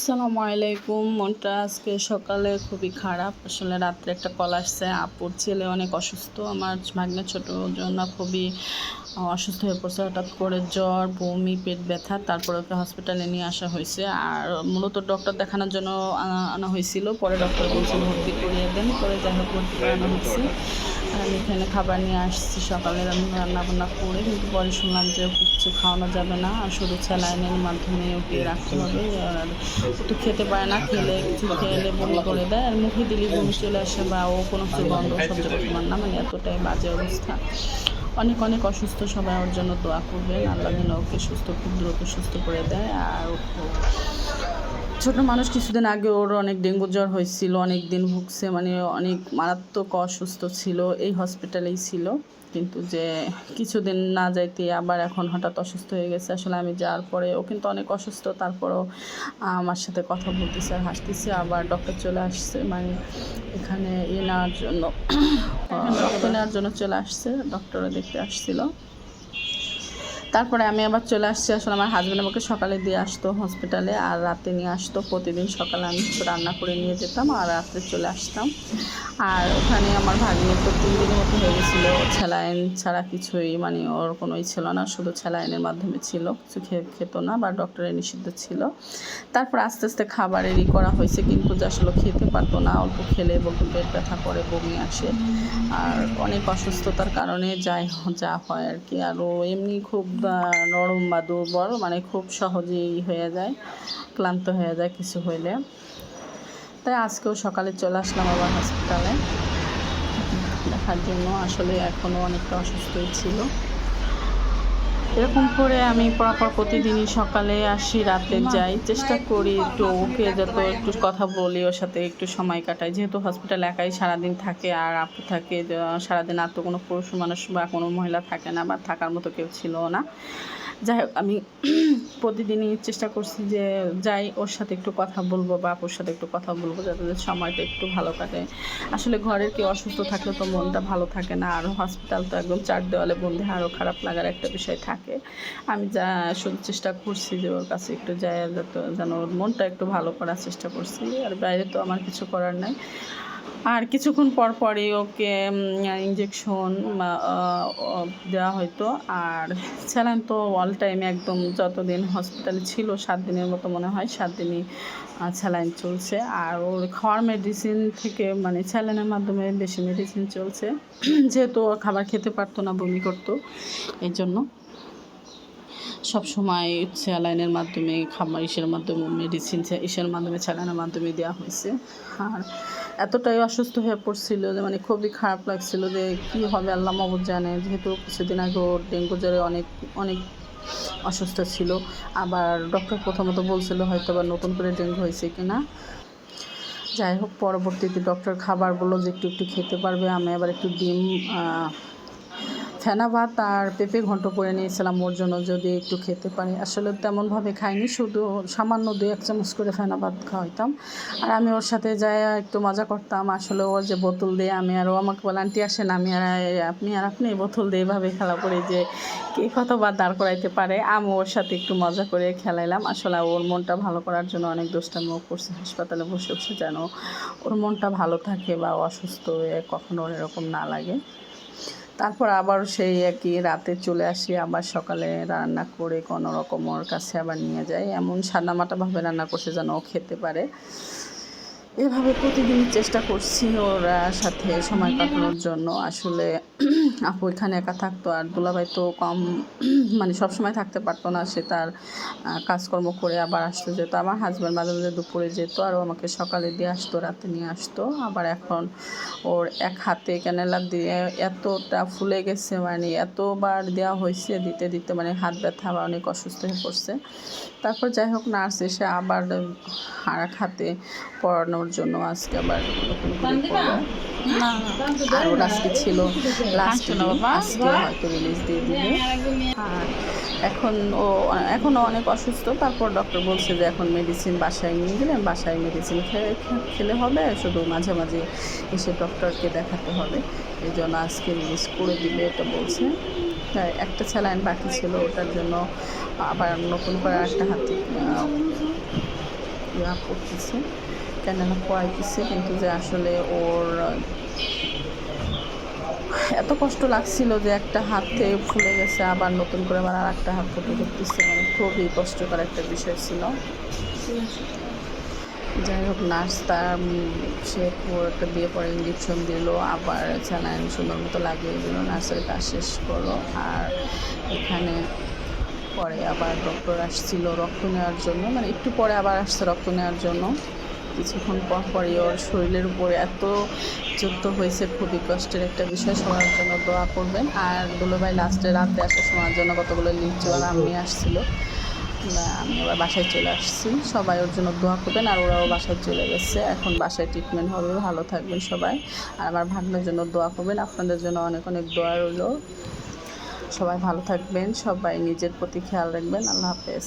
আসসালামু আলাইকুম। মনটা আজকে সকালে খুবই খারাপ। আসলে রাত্রে একটা কল আসছে, আপুর ছেলে অনেক অসুস্থ। আমার ভাগ্নের ছোটো জন্য খুবই অসুস্থ হয়ে পড়ছে। হঠাৎ করে জ্বর, বমি, পেট ব্যথা, তারপরে ওকে হসপিটালে নিয়ে আসা হয়েছে। আর মূলত ডক্টর দেখানোর জন্য আনা হয়েছিল। পরে ডক্টর বলছে ভর্তি করিয়ে দেন, পরে যাই হোক ভর্তি করানো হয়েছে। আর আমি এখানে খাবার নিয়ে আসছি সকালে রান্নাবান্না করে, কিন্তু পরে শুনলাম যে ওকে কিছু খাওয়ানো যাবে না, আর শুধু স্যালাইনের মাধ্যমে ওকে রাখতে হবে। আর ও তো খেতে পারে না, কিছু খেলে বমি করে দেয়, আর মুখে দিলে বমি চলে আসে, বা ও কোনো কিছু গন্ধ সহ্য করতে পারে না, মানে এতটাই বাজে অবস্থা। অনেক অনেক অসুস্থ, সবাই ওর জন্য দোয়া করবেন, আল্লাহ যেন ওকে খুব দ্রুত সুস্থ করে দেয়। আর ছোট মানুষ, কিছুদিন আগে ওর অনেক ডেঙ্গু জ্বর হয়েছিল, অনেক দিন ভুগছে, মানে অনেক মারাত্মক অসুস্থ ছিল, এই হসপিটালেই ছিল। কিন্তু যে কিছুদিন না যাইতে আবার এখন হঠাৎ অসুস্থ হয়ে গেছে। আসলে আমি যাওয়ার পরে ও কিন্তু অনেক অসুস্থ, তারপরেও আমার সাথে কথা বলতেছে আর হাসতেছে। আবার ডক্টর চলে আসছে, মানে এখানে নেওয়ার জন্য রক্ত নেওয়ার জন্য চলে আসছে, ডক্টরও দেখতে আসছিল। তারপরে আমি আবার চলে আসছি। আসলে আমার হাজব্যান্ড আমাকে সকালে দিয়ে আসতো হসপিটালে, আর রাতে নিয়ে আসতো। প্রতিদিন সকালে আমি রান্না করে নিয়ে যেতাম, আর রাত্রে চলে আসতাম। আর ওখানে আমার ভাগ্নে তো 3 দিনের মতো হয়ে গেছিলো, স্যালাইন ছাড়া কিছুই, মানে ওর কোনোই ছিল না, শুধু স্যালাইনের মাধ্যমে ছিল, কিছু খেত না, বা ডক্টরের নিষিদ্ধ ছিল। তারপর আস্তে আস্তে খাবারেরই করা হয়েছে, কিন্তু যে আসলে খেতে পারতো না, অল্প খেলে বলতো পেট ব্যথা করে, বমি আসে। আর অনেক অসুস্থতার কারণে যা হয় আর কি। আর ও এমনি খুব নরম বা দুর্বল, মানে খুব সহজেই হয়ে যায়, ক্লান্ত হয়ে যায় কিছু হইলে। তাই আজকেও সকালে চলে আসলাম আবার হসপিটালে দেখার জন্য। আসলে এখনও অনেকটা অসুস্থই ছিল। এরকম করে আমি পরপর প্রতিদিনই সকালে আসি, রাতে যাই, চেষ্টা করি একটু ওকে যত একটু কথা বলি, ওর সাথে একটু সময় কাটাই, যেহেতু হসপিটাল একাই সারাদিন থাকে, আর আপু থাকে সারাদিন। আর তো কোনো পুরুষ মানুষ বা কোনো মহিলা থাকে না, বা থাকার মতো কেউ ছিল না। যাই হোক, আমি প্রতিদিনই চেষ্টা করছি যে যাই, ওর সাথে একটু কথা বলবো, বা আপুর সাথে একটু কথা বলবো, যাতে সময়টা একটু ভালো কাটে। আসলে ঘরের কেউ অসুস্থ থাকলে তো মনটা ভালো থাকে না, আর হসপিটাল তো একদম 4 দেওয়ালে বন্দি, আরও খারাপ লাগার একটা বিষয় থাকে। আমি শুধু চেষ্টা করছি যে ওর কাছে একটু যাই, যেন ওর মনটা একটু ভালো করার চেষ্টা করছি। আর বাইরে তো আমার কিছু করার নাই। আর কিছুক্ষণ পর পরই ওকে ইঞ্জেকশন দেওয়া হতো। আর স্যালাইন তো অল টাইম, একদম যতদিন হসপিটালে ছিল, 7 দিনের মতো মনে হয়, 7 দিনই স্যালাইন চলছে। আর ওর খাওয়ার মেডিসিন থেকে, মানে স্যালাইনের মাধ্যমে বেশি মেডিসিন চলছে, যেহেতু ও খাবার খেতে পারতো না, বমি করতো, এই জন্য সবসময় স্যালাইনের মাধ্যমে, খাবার মাধ্যমে, মেডিসিন মাধ্যমে, স্যালাইনের মাধ্যমে দেওয়া হয়েছে। আর এতটাই অসুস্থ হয়ে পড়ছিল যে, মানে খুবই খারাপ লাগছিল যে কী হবে আল্লাহ মাবুদ জানে। যেহেতু কিছুদিন আগে ওর ডেঙ্গু জ্বরে অনেক অনেক অসুস্থ ছিল। আবার ডক্টর প্রথমত বলছিল হয়তো বা নতুন করে ডেঙ্গু হয়েছে কিনা। যাই হোক, পরবর্তীতে ডক্টর খাবার বললো যে একটু একটু খেতে পারবে। আমি আবার একটু ডিম, ফেনা ভাত আর পেঁপে ঘন্ট করে নিয়েছিলাম ওর জন্য, যদি একটু খেতে পারে। আসলে তেমনভাবে খাইনি, শুধু সামান্য 2-1 চামচ করে ফেনা ভাত খাওয়াইতাম। আর আমি ওর সাথে যাই একটু মজা করতাম। আসলে ওর যে বোতল দিয়ে, আমি আর ও আমাকে বলে, আন্টি আসেন, আপনি বোতল দিয়ে এভাবে খেলা করি যে কে কতবার দাঁড় করাইতে পারে। আমি ওর সাথে একটু মজা করে খেলাইলাম। আসলে ওর মনটা ভালো করার জন্য অনেক দুষ্টামিও করছে হাসপাতালে বসে বসে, যেন ওর মনটা ভালো থাকে, বা অসুস্থ হয়ে কখনো ওর এরকম না লাগে। তারপর আবার সেই একই রাতে চলে আসি, আবার সকালে রান্না করে কোনো রকম ওর কাছে আবার নিয়ে যাই। এমন সাদামাটাভাবে রান্না করছে যেন ও খেতে পারে। এভাবে প্রতিদিনই চেষ্টা করছি ওর সাথে সময় কাটানোর জন্য। আসলে আপু এখানে একা থাকতো, আর দুলাভাই তো কম, মানে সবসময় থাকতে পারতো না, সে তার কাজকর্ম করে আবার আসতে যেত। আমার হাজব্যান্ড মাঝে মাঝে দুপুরে যেত, আরও আমাকে সকালে দিয়ে আসতো, রাতে নিয়ে আসতো। আবার এখন ওর এক হাতে ক্যানেলা দিয়ে এতটা ফুলে গেছে, মানে এতবার দেওয়া হয়েছে, দিতে দিতে মানে হাত ব্যথা, আবার অনেক অসুস্থ হয়ে পড়ছে। তারপর যাই হোক, নার্স এসে আবার আর এক হাতে পড়ানোর জন্য আজকে আবার নতুন করে পড়লো। আর ওর আজকে ছিল লাস্ট দিন, আজকে হয়তো রিলিজ দিয়ে দিবে। আর এখনও অনেক অসুস্থ। তারপর ডক্টর বলছে যে এখন মেডিসিন বাসায় নিয়ে গেলেন, বাসায় মেডিসিন খেলে হবে, শুধু মাঝে মাঝে এসে ডক্টরকে দেখাতে হবে। এই জন্য আজকে রিলিজ করে দিবে এটা বলছে। একটা স্যালাইন বাকি ছিল, ওটার জন্য আবার নতুন করে একটা হাতে ইয়া করতেছে, ক্যান্ডেলা খোয়াইতেছে, কিন্তু যে আসলে ওর এত কষ্ট লাগছিল যে একটা হাতে ফুলে গেছে, আবার নতুন করে আবার আর একটা হাত ফুটে করতেছে, মানে খুবই কষ্টকর একটা বিষয় ছিল। যাই হোক, নার্স তার সে একটা দিয়ে পরে ইঞ্জেকশন দিল, আবার স্যালাইন সুন্দর মতো লাগিয়ে দিল, নার্সের কাজ শেষ করলো। আর এখানে পরে আবার ডক্টর আসছিল রক্ত নেওয়ার জন্য, মানে একটু পরে আবার আসছে রক্ত নেওয়ার জন্য। কিছুক্ষণ পর পরই ওর শরীরের উপরে এত যুদ্ধ হয়েছে, খুবই কষ্টের একটা বিষয়। সবার জন্য দোয়া করবেন। আর দুলোভাই লাস্টে রাতে আসার সময়ের জন্য কতগুলো লিচু আর আম নিয়ে আসছিলো। আমি আবার বাসায় চলে আসছি, সবাই ওর জন্য দোয়া করবেন। আর ওরাও বাসায় চলে গেছে, এখন বাসায় ট্রিটমেন্ট হবে। ভালো থাকবেন সবাই, আর আমার ভাগ্নের জন্য দোয়া করবেন। আপনাদের জন্য অনেক অনেক দোয়া রইল। সবাই ভালো থাকবেন, সবাই নিজের প্রতি খেয়াল রাখবেন। আল্লাহ হাফেজ।